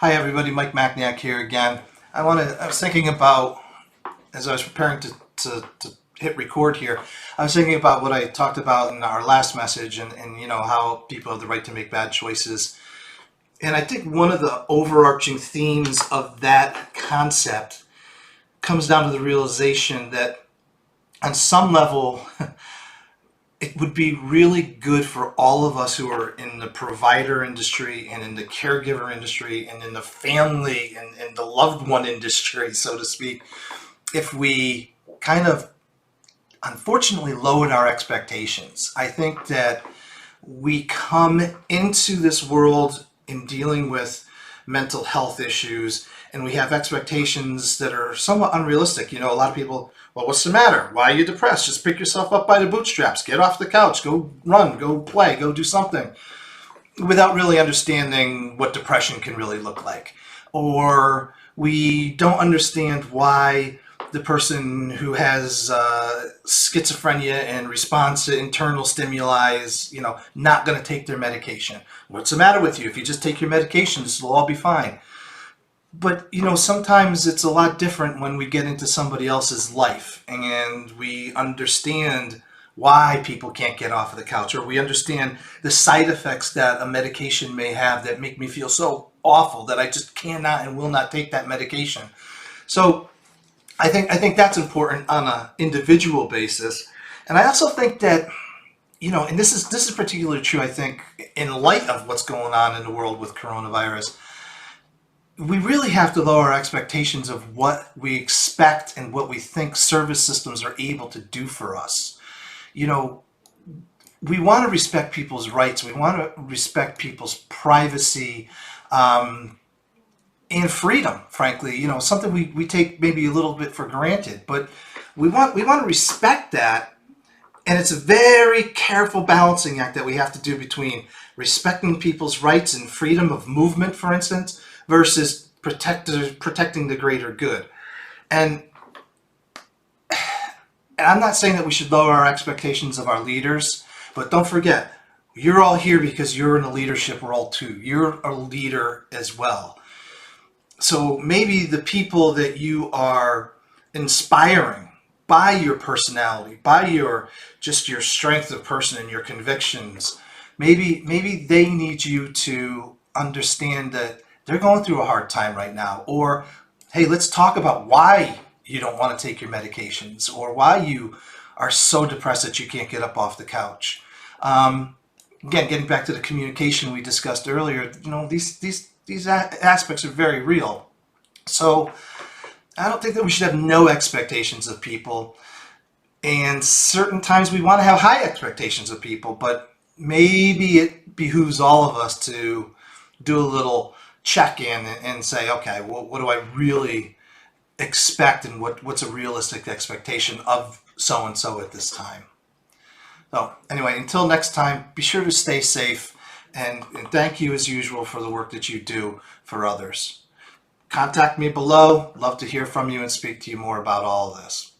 Hi everybody, Mike Macniak here again. I was thinking about, as I was preparing to hit record here, I was thinking about what I talked about in our last message and how people have the right to make bad choices. And I think one of the overarching themes of that concept comes down to the realization that on some level, it would be really good for all of us who are in the provider industry and in the caregiver industry and in the family and the loved one industry, so to speak, if we kind of unfortunately lowered our expectations. I think that we come into this world in dealing with mental health issues and we have expectations that are somewhat unrealistic. A lot of people, well, what's the matter? Why are you depressed? Just pick yourself up by the bootstraps, get off the couch, go run, go play, go do something, without really understanding what depression can really look like. Or we don't understand why the person who has schizophrenia and responds to internal stimuli is, not going to take their medication. What's the matter with you? If you just take your medications, it'll all be fine. But, sometimes it's a lot different when we get into somebody else's life and we understand why people can't get off of the couch, or we understand the side effects that a medication may have that make me feel so awful that I just cannot and will not take that medication. So I think that's important on an individual basis. And I also think that, and this is particularly true, I think, in light of what's going on in the world with coronavirus, we really have to lower our expectations of what we expect and what we think service systems are able to do for us. We want to respect people's rights. We want to respect people's privacy and freedom, frankly. Something we take maybe a little bit for granted, but we want to respect that. And it's a very careful balancing act that we have to do between respecting people's rights and freedom of movement, for instance, versus protecting the greater good. And I'm not saying that we should lower our expectations of our leaders, but don't forget, you're all here because you're in a leadership role too. You're a leader as well. So maybe the people that you are inspiring by your personality, by your strength of person and your convictions, maybe they need you to understand that they're going through a hard time right now. Or, hey, let's talk about why you don't want to take your medications or why you are so depressed that you can't get up off the couch. Again, getting back to the communication we discussed earlier, these aspects are very real. So I don't think that we should have no expectations of people. And certain times we want to have high expectations of people, but maybe it behooves all of us to do a little check-in and say, okay, well, what do I really expect and what's a realistic expectation of so-and-so at this time? So anyway, until next time, be sure to stay safe and thank you as usual for the work that you do for others. Contact me below. Love to hear from you and speak to you more about all of this.